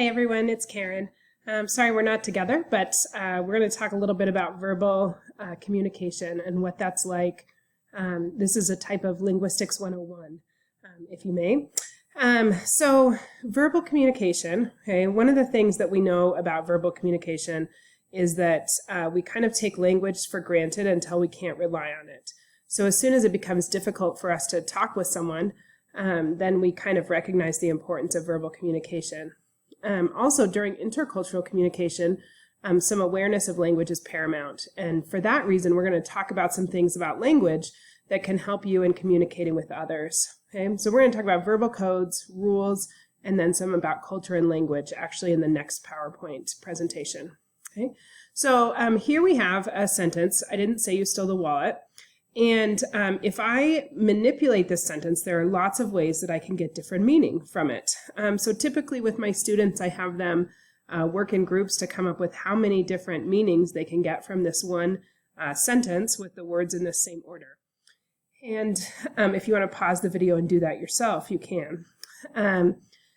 Hi everyone, it's Karen. Sorry we're not together, but we're going to talk a little bit about verbal communication and what that's like. This is a type of Linguistics 101, if you may. So verbal communication, okay, one of the things that we know about verbal communication is that we kind of take language for granted until we can't rely on it. So as soon as it becomes difficult for us to talk with someone, then we kind of recognize the importance of verbal communication. Also, during intercultural communication, some awareness of language is paramount. And for that reason, we're going to talk about some things about language that can help you in communicating with others. Okay? So we're going to talk about verbal codes, rules, and then some about culture and language, actually in the next PowerPoint presentation. Okay? So here we have a sentence, I didn't say you stole the wallet. And if I manipulate this sentence, there are lots of ways that I can get different meaning from it. So typically with my students, I have them work in groups to come up with how many different meanings they can get from this one sentence with the words in the same order. And if you want to pause the video and do that yourself, you can.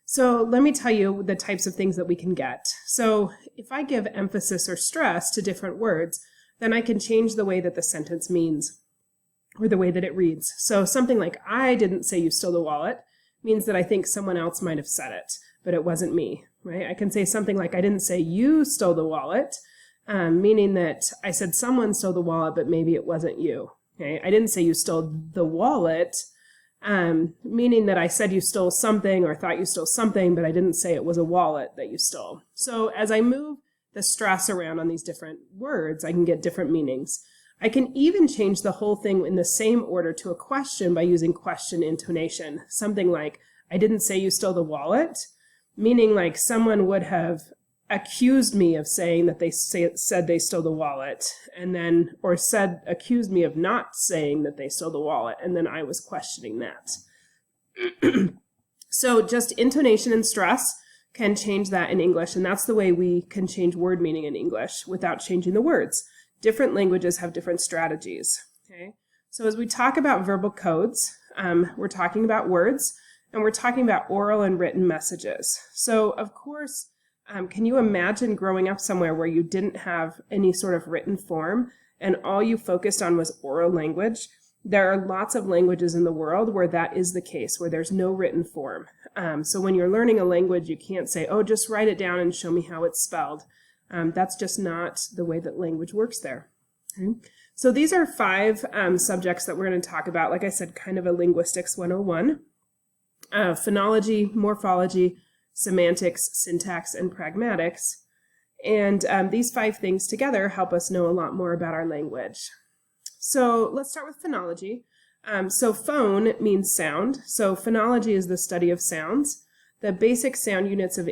So let me tell you the types of things that we can get. So if I give emphasis or stress to different words, then I can change the way that the sentence means, or the way that it reads. So something like, I didn't say you stole the wallet, means that I think someone else might have said it, but it wasn't me, right? I can say something like, I didn't say you stole the wallet, meaning that I said someone stole the wallet, but maybe it wasn't you. Okay? I didn't say you stole the wallet, meaning that I said you stole something or thought you stole something, but I didn't say it was a wallet that you stole. So as I move the stress around on these different words, I can get different meanings. I can even change the whole thing in the same order to a question by using question intonation. Something like, I didn't say you stole the wallet, meaning like someone would have accused me of saying that they said they stole the wallet, and then, or accused me of not saying that they stole the wallet, and then I was questioning that. So just intonation and stress can change that in English, and that's the way we can change word meaning in English without changing the words. Different languages have different strategies. Okay? So as we talk about verbal codes, we're talking about words, and we're talking about oral and written messages. So of course, can you imagine growing up somewhere where you didn't have any sort of written form and all you focused on was oral language? There are lots of languages in the world where that is the case, where there's no written form. So when you're learning a language, you can't say, oh, just write it down and show me how it's spelled. That's just not the way that language works there. Okay? So these are 5 subjects that we're going to talk about. Like I said, kind of a Linguistics 101. Phonology, Morphology, Semantics, Syntax, and Pragmatics. And these 5 things together help us know a lot more about our language. So let's start with phonology. So phone means sound. So phonology is the study of sounds. The basic sound units of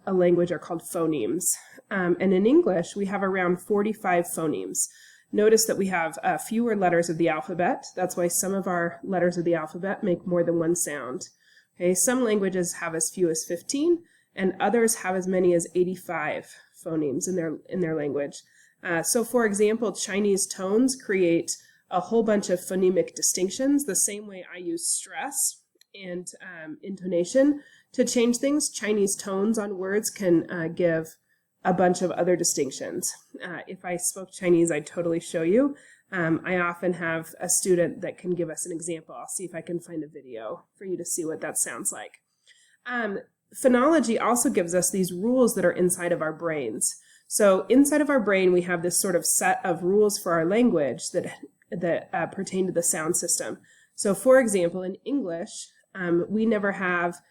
a language are called phonemes. And in English, we have around 45 phonemes. Notice that we have fewer letters of the alphabet. That's why some of our letters of the alphabet make more than one sound. Okay, some languages have as few as 15, and others have as many as 85 phonemes in their language. So for example, Chinese tones create a whole bunch of phonemic distinctions, the same way I use stress and intonation to change things. Chinese tones on words can give a bunch of other distinctions. If I spoke Chinese, I'd totally show you. I often have a student that can give us an example. I'll see if I can find a video for you to see what that sounds like. Phonology also gives us these rules that are inside of our brains. So inside of our brain, we have this sort of set of rules for our language that pertain to the sound system. So for example, in English, we never have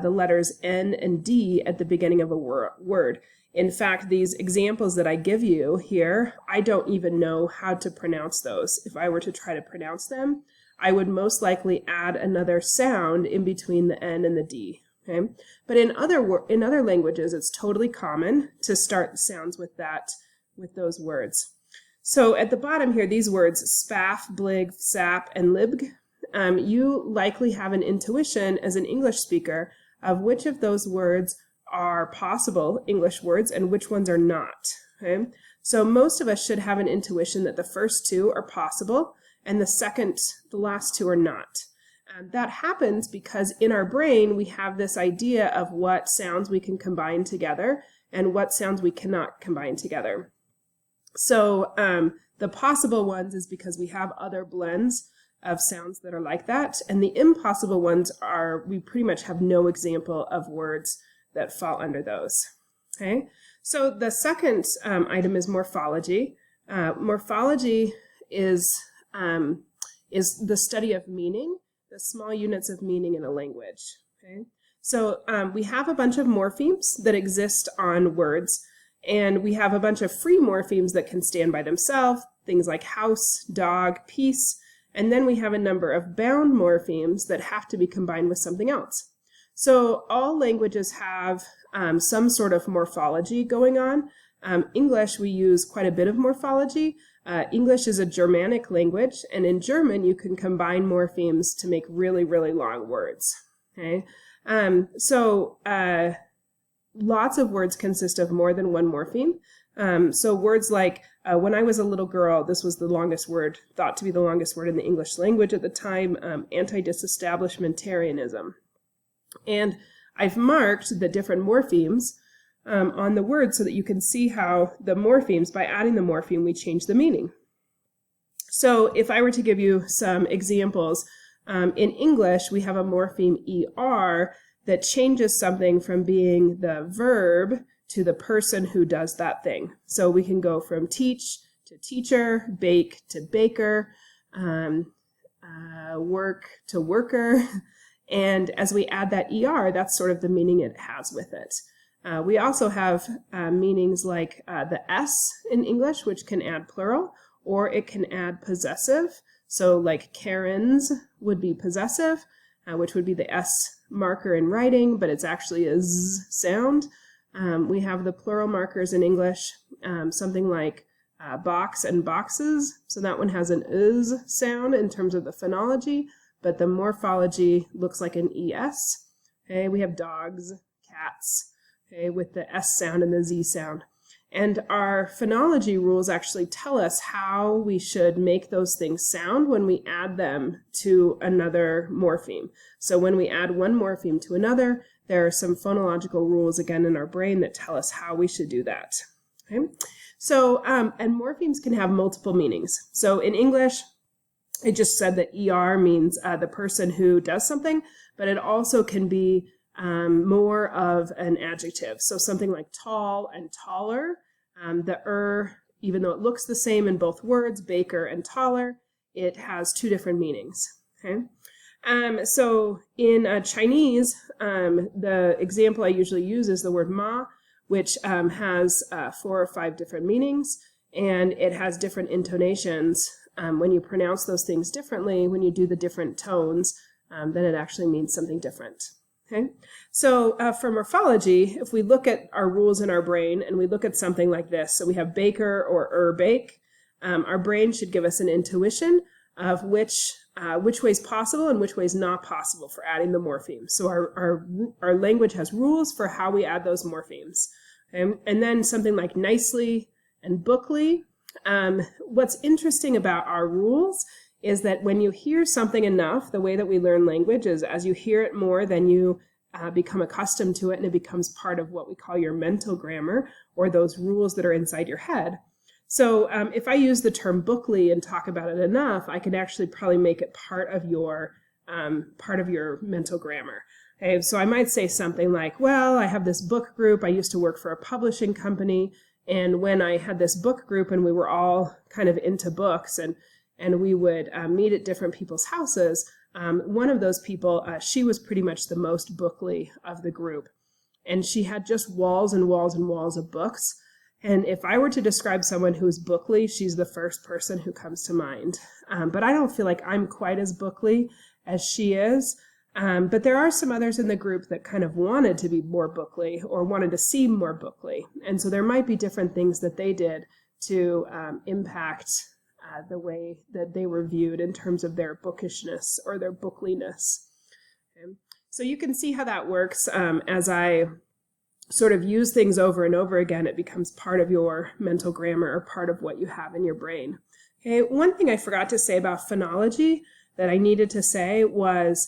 the letters N and D at the beginning of a word. In fact, these examples that I give you here, I don't even know how to pronounce those. If I were to try to pronounce them, I would most likely add another sound in between the N and the D. Okay? But in other languages, it's totally common to start sounds with those words. So at the bottom here, these words, spaff, blig, sap, and libg, you likely have an intuition as an English speaker of which of those words are possible English words and which ones are not. Okay? So most of us should have an intuition that the first 2 are possible and the last 2 are not. That happens because in our brain we have this idea of what sounds we can combine together and what sounds we cannot combine together. So the possible ones is because we have other blends of sounds that are like that, and the impossible ones are we pretty much have no example of words that fall under those. Okay, so the second item is morphology. Morphology is the study of meaning, the small units of meaning in a language. Okay, so we have a bunch of morphemes that exist on words, and we have a bunch of free morphemes that can stand by themselves, things like house, dog, piece, and then we have a number of bound morphemes that have to be combined with something else. So all languages have some sort of morphology going on. English, we use quite a bit of morphology. English is a Germanic language, and in German you can combine morphemes to make really, really long words. Okay, lots of words consist of more than one morpheme. So words like, when I was a little girl, this was the longest word, thought to be the longest word in the English language at the time, anti-disestablishmentarianism. And I've marked the different morphemes on the word so that you can see how the morphemes, by adding the morpheme, we change the meaning. So if I were to give you some examples, in English, we have a morpheme ER that changes something from being the verb to the person who does that thing. So we can go from teach to teacher, bake to baker, work to worker. And as we add that ER, that's sort of the meaning it has with it. We also have meanings like the S in English, which can add plural, or it can add possessive. So like Karens would be possessive, which would be the S marker in writing, but it's actually a Z sound. We have the plural markers in English, something like box and boxes. So that one has an is sound in terms of the phonology, but the morphology looks like an ES. Okay, we have dogs, cats, okay, with the S sound and the Z sound. And our phonology rules actually tell us how we should make those things sound when we add them to another morpheme. So when we add one morpheme to another, there are some phonological rules, again, in our brain that tell us how we should do that. Okay? So, and morphemes can have multiple meanings. So in English, it just said that ER means the person who does something, but it also can be more of an adjective. So something like tall and taller, the even though it looks the same in both words, baker and taller, it has two different meanings. Okay. So in Chinese, the example I usually use is the word ma, which has 4 or 5 different meanings, and it has different intonations. When you pronounce those things differently, when you do the different tones, then it actually means something different. Okay, so for morphology, if we look at our rules in our brain and we look at something like this, so we have baker or bake, our brain should give us an intuition of which way is possible and which way is not possible for adding the morphemes. So our language has rules for how we add those morphemes. Okay? And then something like nicely and bookly. What's interesting about our rules is that when you hear something enough, the way that we learn language is as you hear it more, then you become accustomed to it, and it becomes part of what we call your mental grammar, or those rules that are inside your head. So if I use the term bookly and talk about it enough, I can actually probably make it part of your mental grammar. Okay, so I might say something like, well, I have this book group. I used to work for a publishing company, and when I had this book group and we were all kind of into books and we would meet at different people's houses, one of those people, she was pretty much the most bookly of the group. And she had just walls and walls and walls of books. And if I were to describe someone who's bookly, she's the first person who comes to mind. But I don't feel like I'm quite as bookly as she is. But there are some others in the group that kind of wanted to be more bookly or wanted to seem more bookly. And so there might be different things that they did to impact the way that they were viewed in terms of their bookishness or their bookliness. Okay. So you can see how that works. As I sort of use things over and over again, it becomes part of your mental grammar or part of what you have in your brain. Okay. One thing I forgot to say about phonology, that I needed to say was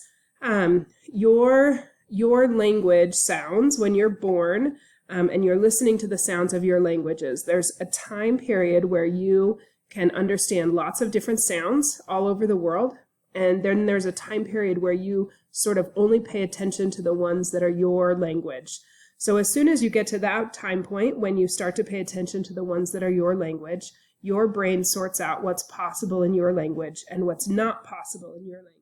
your language sounds when you're born, and you're listening to the sounds of your languages. There's a time period where you can understand lots of different sounds all over the world. And then there's a time period where you sort of only pay attention to the ones that are your language. So as soon as you get to that time point, when you start to pay attention to the ones that are your language, your brain sorts out what's possible in your language and what's not possible in your language.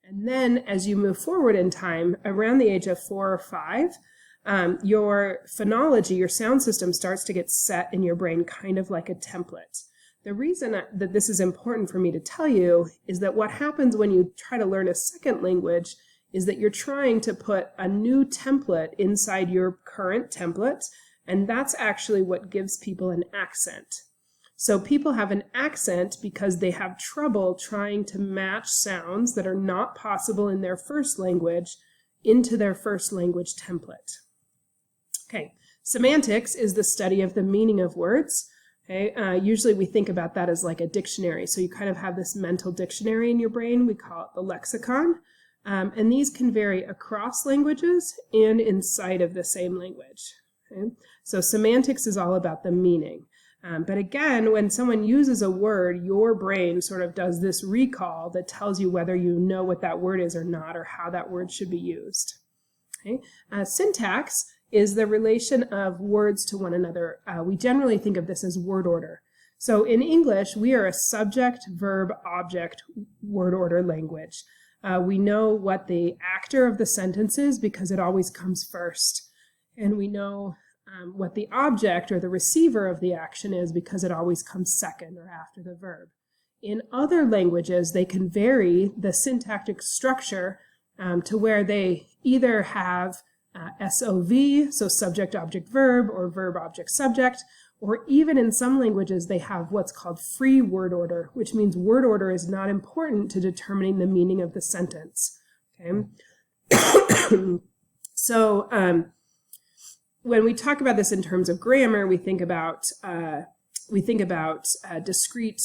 And then as you move forward in time, around the age of 4 or 5, your phonology, your sound system starts to get set in your brain kind of like a template. The reason that this is important for me to tell you is that what happens when you try to learn a second language is that you're trying to put a new template inside your current template, and that's actually what gives people an accent. So people have an accent because they have trouble trying to match sounds that are not possible in their first language into their first language template. Okay, semantics is the study of the meaning of words. Okay, usually we think about that as like a dictionary. So you kind of have this mental dictionary in your brain. We call it the lexicon. And these can vary across languages and inside of the same language. Okay? So semantics is all about the meaning. But again, when someone uses a word, your brain sort of does this recall that tells you whether you know what that word is or not, or how that word should be used. Okay? Syntax is the relation of words to one another. We generally think of this as word order. So in English, we are a subject, verb, object, word order language. We know what the actor of the sentence is because it always comes first. And we know what the object or the receiver of the action is because it always comes second or after the verb. In other languages, they can vary the syntactic structure to where they either have SOV, so subject, object, verb, or verb, object, subject, or even in some languages they have what's called free word order, which means word order is not important to determining the meaning of the sentence. Okay? So when we talk about this in terms of grammar, we think about discrete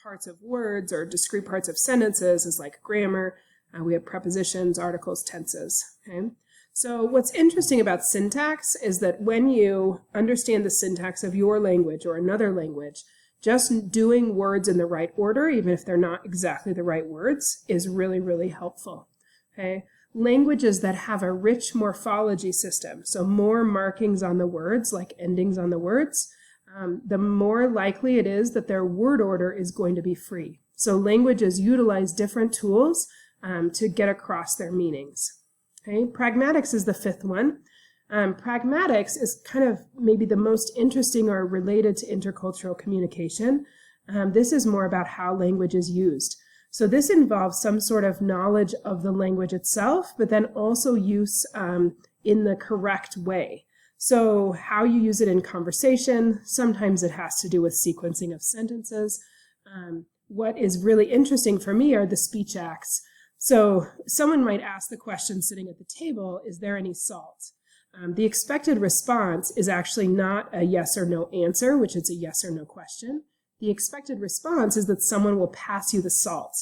parts of words or discrete parts of sentences as like grammar. We have prepositions, articles, tenses. Okay? So what's interesting about syntax is that when you understand the syntax of your language or another language, just doing words in the right order, even if they're not exactly the right words, is really, really helpful. Okay? Languages that have a rich morphology system, so more markings on the words, like endings on the words, the more likely it is that their word order is going to be free. So languages utilize different tools to get across their meanings. Okay, pragmatics is the fifth one. Pragmatics is kind of maybe the most interesting or related to intercultural communication. This is more about how language is used. So this involves some sort of knowledge of the language itself, but then also use in the correct way. So how you use it in conversation, sometimes it has to do with sequencing of sentences. What is really interesting for me are the speech acts. So someone might ask the question sitting at the table, is there any salt? The expected response is actually not a yes or no answer, which is a yes or no question. The expected response is that someone will pass you the salt.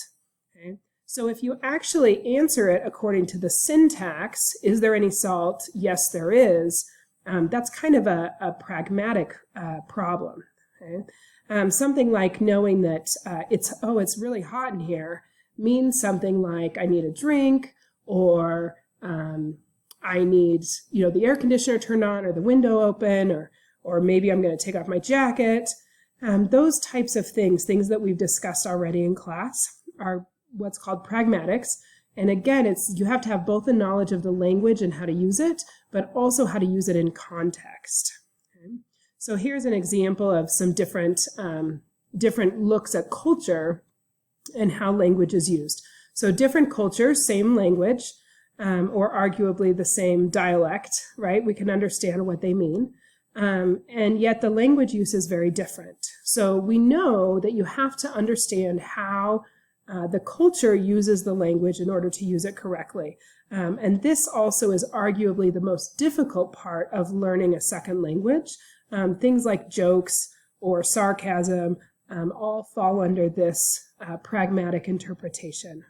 Okay? So if you actually answer it according to the syntax, is there any salt? Yes, there is. That's kind of a pragmatic problem. Okay? Something like knowing that it's really hot in here means something like I need a drink, or I need the air conditioner turned on or the window open, or maybe I'm going to take off my jacket. Those types of things that we've discussed already in class, are what's called pragmatics. And again, you have to have both the knowledge of the language and how to use it, but also how to use it in context. Okay? So here's an example of some different looks at culture and how language is used. So different cultures, same language, or arguably the same dialect, right? We can understand what they mean. And yet the language use is very different. So we know that you have to understand how the culture uses the language in order to use it correctly. And this also is arguably the most difficult part of learning a second language. Things like jokes or sarcasm all fall under this pragmatic interpretation.